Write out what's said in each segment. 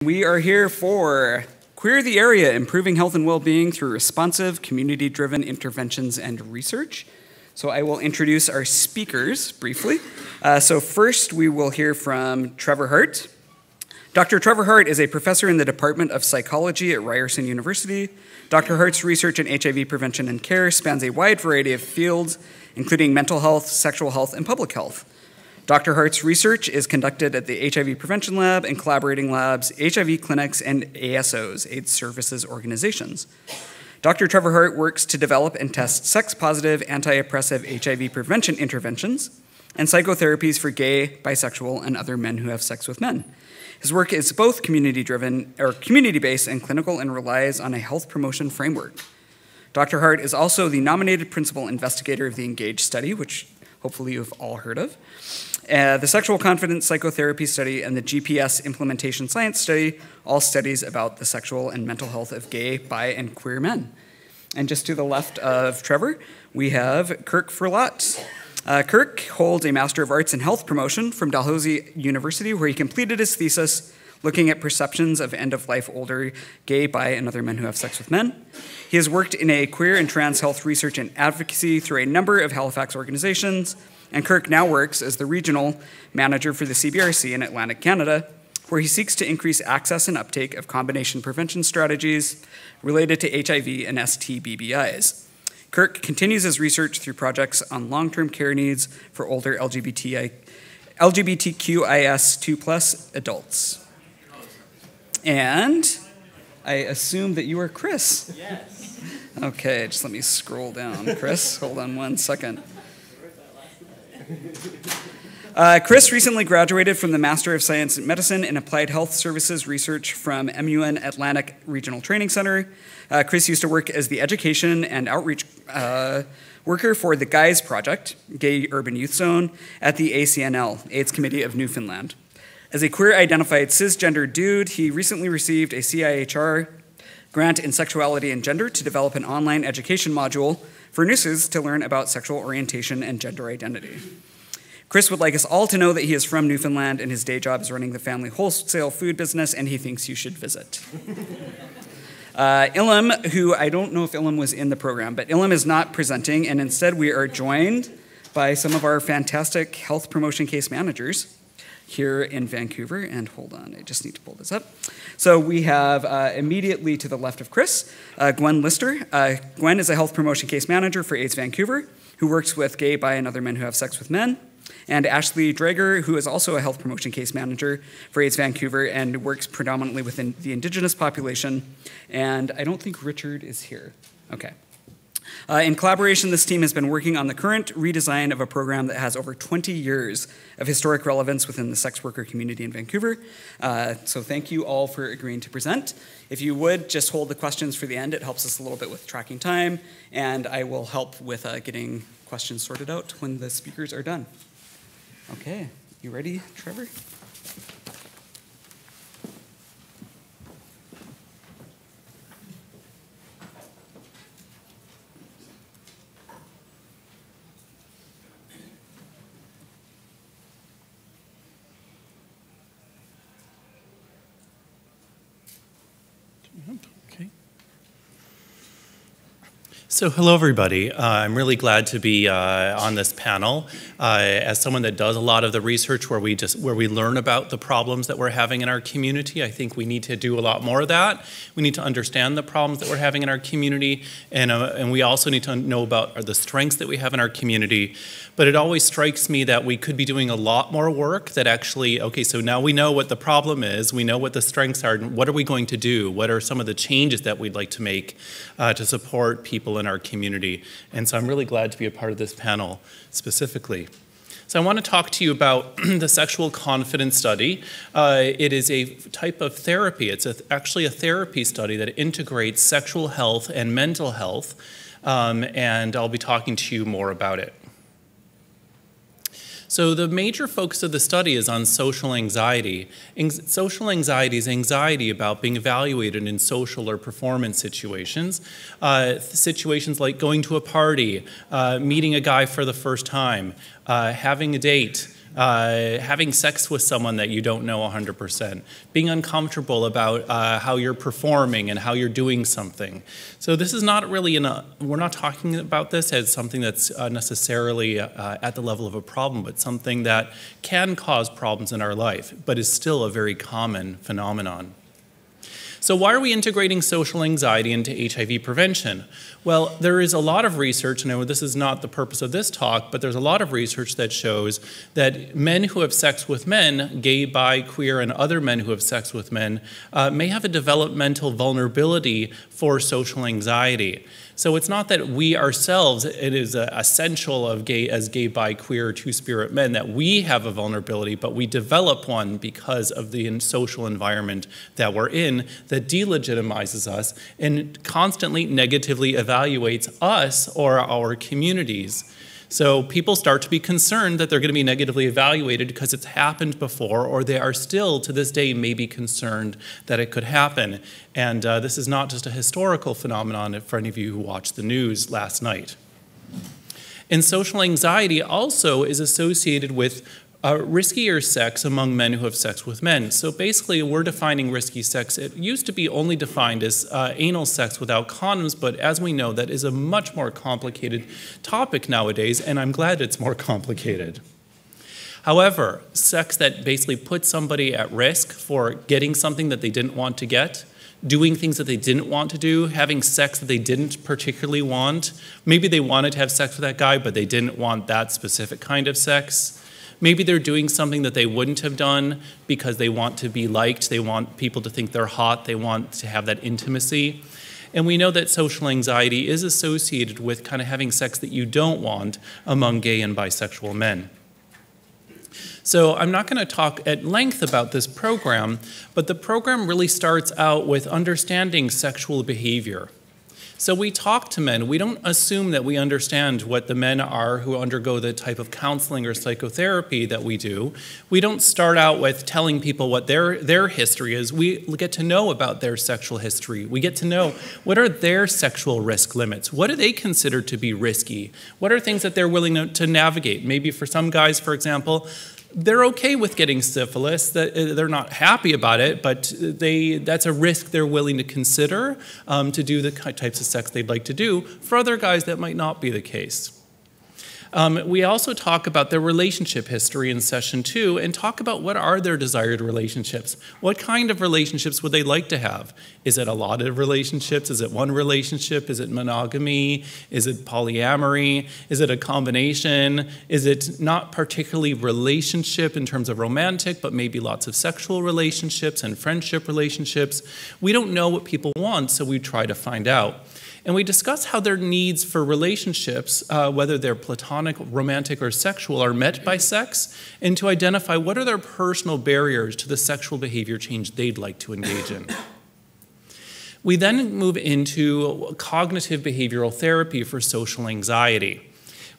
We are here for Queer the Area, Improving Health and Well-Being Through Responsive, Community-Driven Interventions and Research. So I will introduce our speakers briefly. So first we will hear from Trevor Hart. Dr. Trevor Hart is a professor in the Department of Psychology at Ryerson University. Dr. Hart's research in HIV prevention and care spans a wide variety of fields, including mental health, sexual health, and public health. Dr. Hart's research is conducted at the HIV Prevention Lab and collaborating labs, HIV clinics, and ASOs, AIDS Services Organizations. Dr. Trevor Hart works to develop and test sex-positive, anti-oppressive HIV prevention interventions and psychotherapies for gay, bisexual, and other men who have sex with men. His work is both community-based and clinical and relies on a health promotion framework. Dr. Hart is also the nominated principal investigator of the ENGAGE study, which hopefully you've all heard of, the Sexual Confidence Psychotherapy Study, and the GPS Implementation Science Study, all studies about the sexual and mental health of gay, bi, and queer men. And just to the left of Trevor, we have Kirk Ferlat. Kirk holds a Master of Arts in Health Promotion from Dalhousie University, where he completed his thesis looking at perceptions of end-of-life older gay, bi, and other men who have sex with men. He has worked in a queer and trans health research and advocacy through a number of Halifax organizations, and Kirk now works as the regional manager for the CBRC in Atlantic Canada, where he seeks to increase access and uptake of combination prevention strategies related to HIV and STBBIs. Kirk continues his research through projects on long-term care needs for older LGBTQIS2+ adults. And I assume that you are Chris. Yes. Okay, just let me scroll down. Chris, hold on one second. Chris recently graduated from the Master of Science in Medicine in Applied Health Services Research from MUN Atlantic Regional Training Center. Chris used to work as the education and outreach worker for the GUYS Project, Gay Urban Youth Zone, at the ACNL, AIDS Committee of Newfoundland. As a queer-identified cisgender dude, he recently received a CIHR grant in sexuality and gender to develop an online education module for nurses to learn about sexual orientation and gender identity. Chris would like us all to know that he is from Newfoundland and his day job is running the family wholesale food business, and he thinks you should visit. Ilham, who I don't know if Ilham was in the program, but Ilham is not presenting, and instead we are joined by some of our fantastic health promotion case managers here in Vancouver. And hold on, I just need to pull this up. So we have immediately to the left of Chris, Gwen Lister. Gwen is a health promotion case manager for AIDS Vancouver, who works with gay, bi, and other men who have sex with men. And Ashley Drager, who is also a health promotion case manager for AIDS Vancouver and works predominantly within the Indigenous population. And I don't think Richard is here. Okay. In collaboration, this team has been working on the current redesign of a program that has over 20 years of historic relevance within the sex worker community in Vancouver. So thank you all for agreeing to present. If you would, just hold the questions for the end. It helps us a little bit with tracking time, and I will help with getting questions sorted out when the speakers are done. Okay, you ready, Trevor? Okay. So hello, everybody. I'm really glad to be on this panel. As someone that does a lot of the research where we learn about the problems that we're having in our community, I think we need to do a lot more of that. We need to understand the problems that we're having in our community, and we also need to know about the strengths that we have in our community. But it always strikes me that we could be doing a lot more work that actually, okay, so now we know what the problem is, we know what the strengths are, and what are we going to do? What are some of the changes that we'd like to make to support people in our community? And so I'm really glad to be a part of this panel specifically. So I want to talk to you about the Sexual Confidence Study. It is a type of therapy. It's actually a therapy study that integrates sexual health and mental health, and I'll be talking to you more about it. So the major focus of the study is on social anxiety. Social anxiety is anxiety about being evaluated in social or performance situations. Situations like going to a party, meeting a guy for the first time, having a date, having sex with someone that you don't know 100%, being uncomfortable about how you're performing and how you're doing something. So this is not really we're not talking about this as something that's necessarily at the level of a problem, but something that can cause problems in our life, but is still a very common phenomenon. So why are we integrating social anxiety into HIV prevention? Well, there is a lot of research, and I know this is not the purpose of this talk, but there's a lot of research that shows that men who have sex with men, gay, bi, queer, and other men who have sex with men, may have a developmental vulnerability for social anxiety. So it's not that we ourselves, it is essential of as gay, bi, queer, two-spirit men that we have a vulnerability, but we develop one because of the social environment that we're in that delegitimizes us and constantly negatively evaluates us or our communities. So people start to be concerned that they're going to be negatively evaluated because it's happened before, or they are still, to this day, maybe concerned that it could happen. And this is not just a historical phenomenon for any of you who watched the news last night. And social anxiety also is associated with riskier sex among men who have sex with men. So basically, we're defining risky sex. It used to be only defined as anal sex without condoms, but as we know, that is a much more complicated topic nowadays, and I'm glad it's more complicated. However, sex that basically puts somebody at risk for getting something that they didn't want to get, doing things that they didn't want to do, having sex that they didn't particularly want. Maybe they wanted to have sex with that guy, but they didn't want that specific kind of sex. Maybe they're doing something that they wouldn't have done because they want to be liked, they want people to think they're hot, they want to have that intimacy. And we know that social anxiety is associated with kind of having sex that you don't want among gay and bisexual men. So I'm not going to talk at length about this program, but the program really starts out with understanding sexual behavior. So we talk to men. We don't assume that we understand what the men are who undergo the type of counseling or psychotherapy that we do. We don't start out with telling people what their history is. We get to know about their sexual history. We get to know what are their sexual risk limits. What do they consider to be risky? What are things that they're willing to navigate? Maybe for some guys, for example, they're okay with getting syphilis. They're not happy about it, but that's a risk they're willing to consider to do the types of sex they'd like to do. For other guys, that might not be the case. We also talk about their relationship history in session 2 and talk about what are their desired relationships. What kind of relationships would they like to have? Is it a lot of relationships? Is it one relationship? Is it monogamy? Is it polyamory? Is it a combination? Is it not particularly relationship in terms of romantic, but maybe lots of sexual relationships and friendship relationships? We don't know what people want, so we try to find out. And we discuss how their needs for relationships, whether they're platonic, romantic, or sexual, are met by sex, and to identify what are their personal barriers to the sexual behavior change they'd like to engage in. We then move into cognitive behavioral therapy for social anxiety.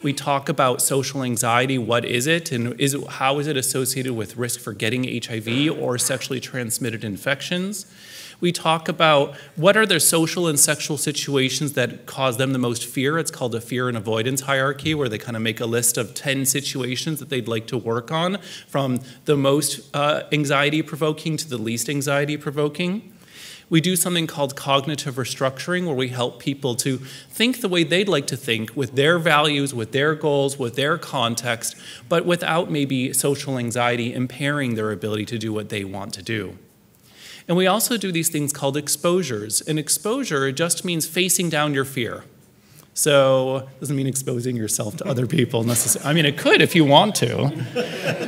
We talk about social anxiety, what is it, and how is it associated with risk for getting HIV or sexually transmitted infections. We talk about what are their social and sexual situations that cause them the most fear. It's called a fear and avoidance hierarchy, where they kind of make a list of 10 situations that they'd like to work on, from the most anxiety-provoking to the least anxiety-provoking. We do something called cognitive restructuring, where we help people to think the way they'd like to think, with their values, with their goals, with their context, but without maybe social anxiety impairing their ability to do what they want to do. And we also do these things called exposures. And exposure just means facing down your fear. So it doesn't mean exposing yourself to other people necessarily. I mean, it could if you want to,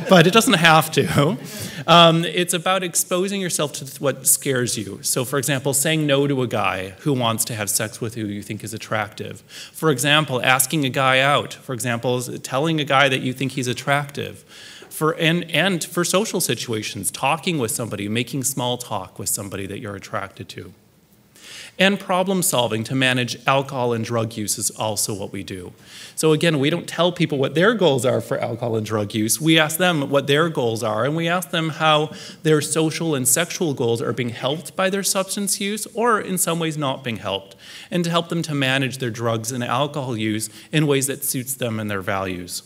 but it doesn't have to. It's about exposing yourself to what scares you. So for example, saying no to a guy who wants to have sex with you think is attractive. For example, asking a guy out. For example, telling a guy that you think he's attractive. And for social situations, talking with somebody, making small talk with somebody that you're attracted to. And problem solving to manage alcohol and drug use is also what we do. So again, we don't tell people what their goals are for alcohol and drug use. We ask them what their goals are, and we ask them how their social and sexual goals are being helped by their substance use, or in some ways not being helped, and to help them to manage their drugs and alcohol use in ways that suits them and their values.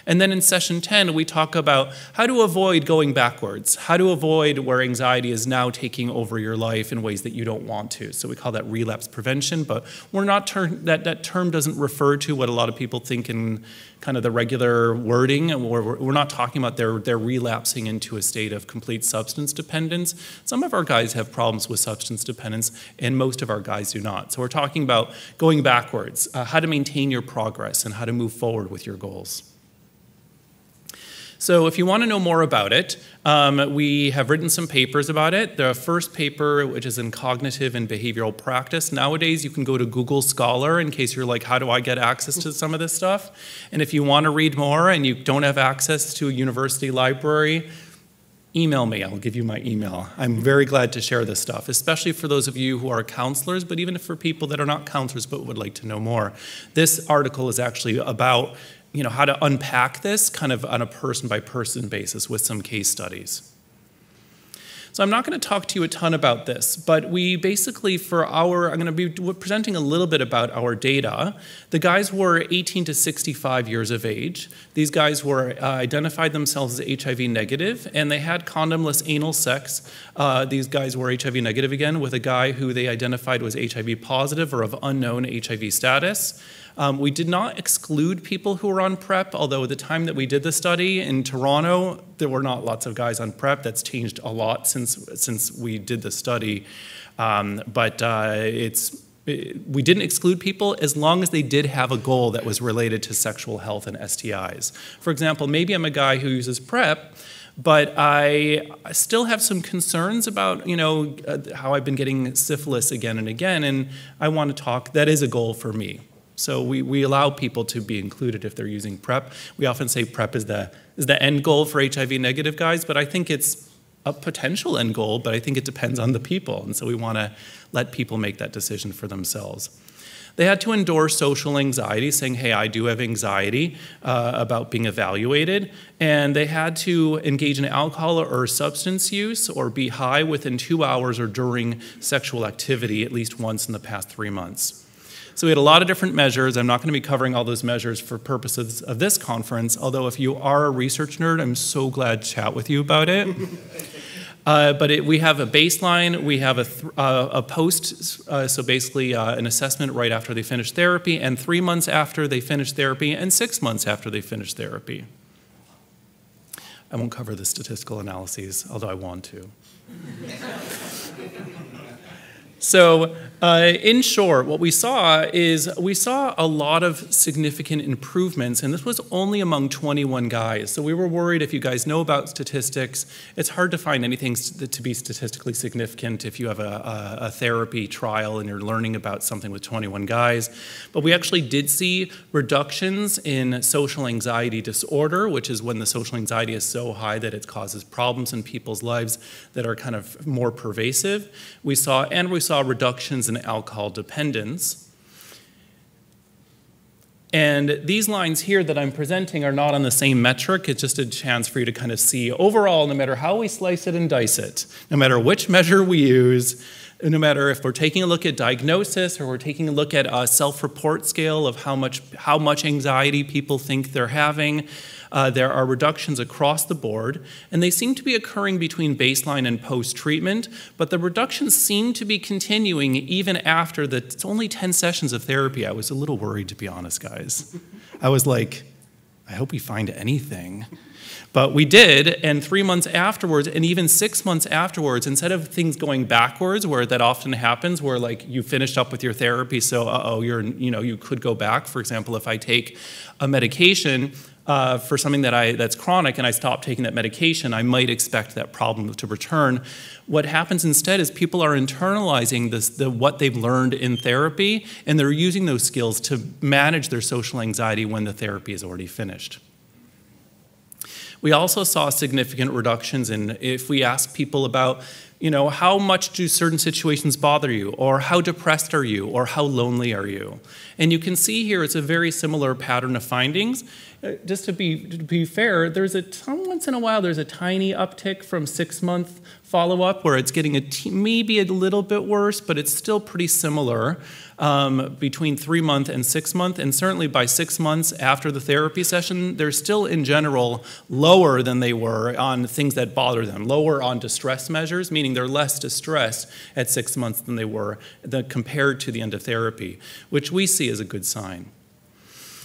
And then in session 10, we talk about how to avoid going backwards, how to avoid where anxiety is now taking over your life in ways that you don't want to. So we call that relapse prevention, but we're not that term doesn't refer to what a lot of people think in kind of the regular wording. We're not talking about they're relapsing into a state of complete substance dependence. Some of our guys have problems with substance dependence, and most of our guys do not. So we're talking about going backwards, how to maintain your progress, and how to move forward with your goals. So if you want to know more about it, we have written some papers about it. The first paper, which is in cognitive and behavioral practice. Nowadays, you can go to Google Scholar in case you're like, how do I get access to some of this stuff? And if you want to read more and you don't have access to a university library, email me. I'll give you my email. I'm very glad to share this stuff, especially for those of you who are counselors, but even for people that are not counselors but would like to know more. This article is actually about how to unpack this kind of on a person-by-person basis with some case studies. So I'm not going to talk to you a ton about this, but we basically I'm going to be presenting a little bit about our data. The guys were 18 to 65 years of age. These guys were identified themselves as HIV negative, and they had condomless anal sex. These guys were HIV negative again with a guy who they identified was HIV positive or of unknown HIV status. We did not exclude people who were on PrEP, although at the time that we did the study in Toronto, there were not lots of guys on PrEP. That's changed a lot since we did the study. We didn't exclude people as long as they did have a goal that was related to sexual health and STIs. For example, maybe I'm a guy who uses PrEP, but I still have some concerns about, how I've been getting syphilis again and again, and I want to talk. That is a goal for me. So we allow people to be included if they're using PrEP. We often say PrEP is the end goal for HIV negative guys, but I think it's a potential end goal, but I think it depends on the people. And so we want to let people make that decision for themselves. They had to endorse social anxiety, saying, hey, I do have anxiety about being evaluated. And they had to engage in alcohol or substance use or be high within 2 hours or during sexual activity at least once in the past 3 months. So we had a lot of different measures. I'm not going to be covering all those measures for purposes of this conference, although if you are a research nerd, I'm so glad to chat with you about it. We have a baseline, we have a post, so basically an assessment right after they finish therapy, and 3 months after they finish therapy, and 6 months after they finish therapy. I won't cover the statistical analyses, although I want to. So in short, what we saw is we saw a lot of significant improvements, and this was only among 21 guys. So we were worried, if you guys know about statistics, it's hard to find anything to be statistically significant if you have a therapy trial and you're learning about something with 21 guys. But we actually did see reductions in social anxiety disorder, which is when the social anxiety is so high that it causes problems in people's lives that are kind of more pervasive. We saw reductions in alcohol dependence. And these lines here that I'm presenting are not on the same metric. It's just a chance for you to kind of see overall, no matter how we slice it and dice it, no matter which measure we use, no matter if we're taking a look at diagnosis or we're taking a look at a self-report scale of how much anxiety people think they're having, there are reductions across the board, and they seem to be occurring between baseline and post-treatment, but the reductions seem to be continuing even after it's only 10 sessions of therapy. I was a little worried, to be honest, guys. I was like, I hope we find anything. But we did, and 3 months afterwards, and even 6 months afterwards, instead of things going backwards, where that often happens, where like you finished up with your therapy, so you could go back. For example, if I take a medication for something that's chronic and I stop taking that medication, I might expect that problem to return. What happens instead is people are internalizing what they've learned in therapy, and they're using those skills to manage their social anxiety when the therapy is already finished. We also saw significant reductions in, if we ask people about You know, how much do certain situations bother you? Or how depressed are you? Or how lonely are you? And you can see here it's a very similar pattern of findings. Just to be fair, there's once in a while there's a tiny uptick from 6-month follow-up where it's getting maybe a little bit worse, but it's still pretty similar between 3-month and 6-month. And certainly by 6 months after the therapy session, they're still in general lower than they were on things that bother them, lower on distress measures, meaning they're less distressed at 6 months than they were compared to the end of therapy, which we see as a good sign.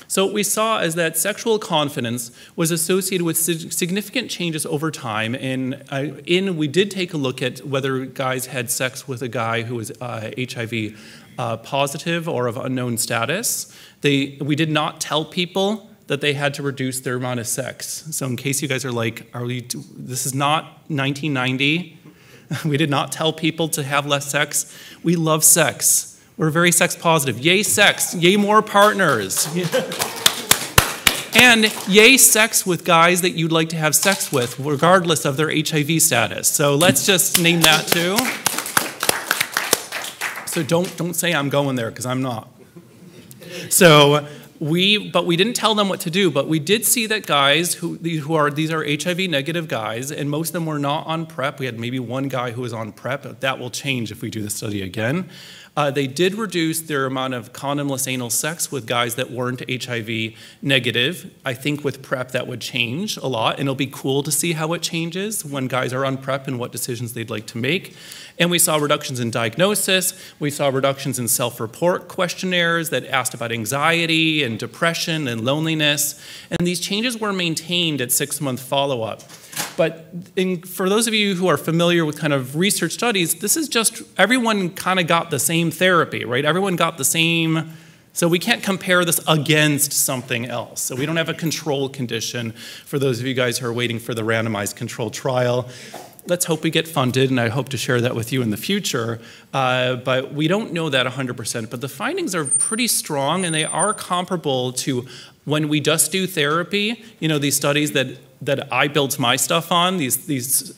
So what we saw is that sexual confidence was associated with significant changes over time. We did take a look at whether guys had sex with a guy who was HIV positive or of unknown status. We did not tell people that they had to reduce their amount of sex. So in case you guys are like, this is not 1990. We did not tell people to have less sex. We love sex. We're very sex positive. Yay sex, yay more partners. And yay sex with guys that you'd like to have sex with, regardless of their HIV status. So let's just name that too. So don't say I'm going there, because I'm not. So but we didn't tell them what to do, but we did see that guys these are HIV negative guys, and most of them were not on PrEP. We had maybe one guy who was on PrEP, but that will change if we do the study again. They did reduce their amount of condomless anal sex with guys that weren't HIV negative. I think with PrEP that would change a lot, and it'll be cool to see how it changes when guys are on PrEP and what decisions they'd like to make. And we saw reductions in diagnosis. We saw reductions in self-report questionnaires that asked about anxiety and depression and loneliness. And these changes were maintained at 6-month follow-up. But for those of you who are familiar with kind of research studies, this is just, everyone kind of got the same therapy, right? Everyone got the same, so we can't compare this against something else. So we don't have a control condition for those of you guys who are waiting for the randomized controlled trial. Let's hope we get funded, and I hope to share that with you in the future. But we don't know that 100%. But the findings are pretty strong, and they are comparable to when we just do therapy. You know, these studies that I built my stuff on, these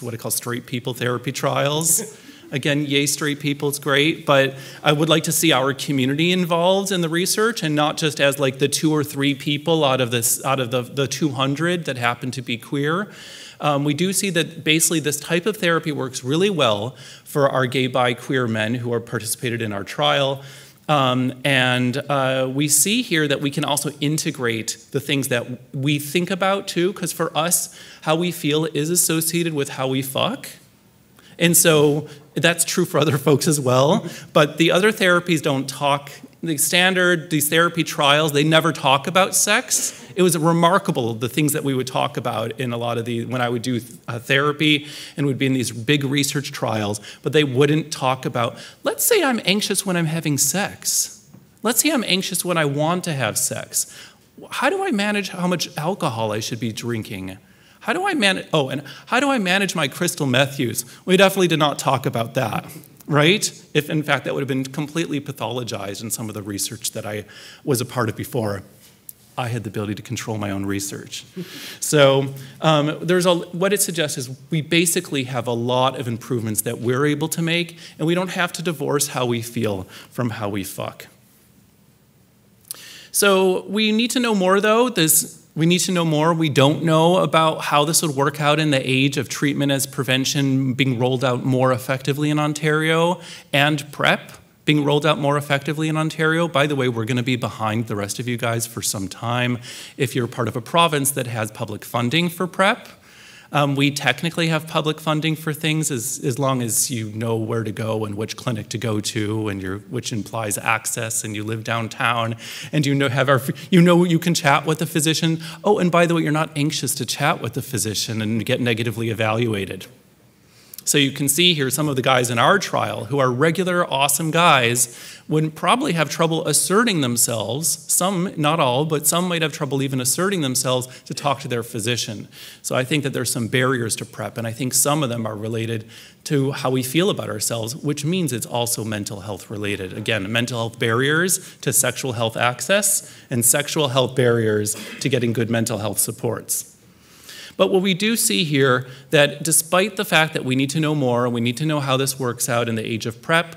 what I call straight people therapy trials. Again, yay straight people, it's great, but I would like to see our community involved in the research, and not just as like the 2 or 3 people out of the 200 that happen to be queer. We do see that basically this type of therapy works really well for our gay, bi, queer men who are participated in our trial. We see here that we can also integrate the things that we think about too, because for us, how we feel is associated with how we fuck. And so that's true for other folks as well. But the other therapies don't talk, these therapy trials, they never talk about sex. It was remarkable, the things that we would talk about in a lot of when I would do therapy and would be in these big research trials, but they wouldn't talk about, let's say I'm anxious when I'm having sex. Let's say I'm anxious when I want to have sex. How do I manage how much alcohol I should be drinking? How do I manage, and how do I manage my crystal meth use? We definitely did not talk about that, right? If in fact that would have been completely pathologized in some of the research that I was a part of before I had the ability to control my own research. So what it suggests is we basically have a lot of improvements that we're able to make, and we don't have to divorce how we feel from how we fuck. So we need to know more though. We need to know more. We don't know about how this would work out in the age of treatment as prevention being rolled out more effectively in Ontario, and PrEP being rolled out more effectively in Ontario. By the way, we're going to be behind the rest of you guys for some time if you're part of a province that has public funding for PrEP. We technically have public funding for things as long as you know where to go and which clinic to go to, and which implies access, and you live downtown, and you know you can chat with the physician. Oh, and by the way, you're not anxious to chat with the physician and get negatively evaluated. So you can see here some of the guys in our trial who are regular, awesome guys would probably have trouble asserting themselves. Some, not all, but some might have trouble even asserting themselves to talk to their physician. So I think that there's some barriers to PrEP, and I think some of them are related to how we feel about ourselves, which means it's also mental health related. Again, mental health barriers to sexual health access, and sexual health barriers to getting good mental health supports. But what we do see here, that despite the fact that we need to know more, and we need to know how this works out in the age of PrEP,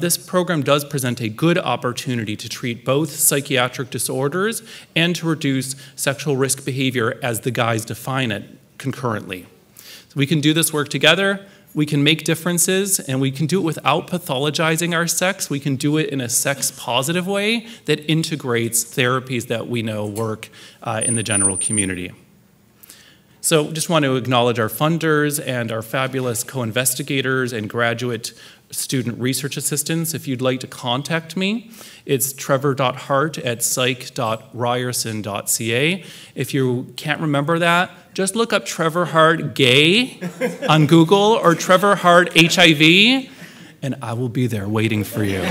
this program does present a good opportunity to treat both psychiatric disorders and to reduce sexual risk behavior as the guys define it concurrently. So we can do this work together. We can make differences, and we can do it without pathologizing our sex. We can do it in a sex-positive way that integrates therapies that we know work in the general community. So just want to acknowledge our funders and our fabulous co-investigators and graduate student research assistants. If you'd like to contact me, it's trevor.hart@psych.ryerson.ca. If you can't remember that, just look up Trevor Hart gay on Google or Trevor Hart HIV, and I will be there waiting for you.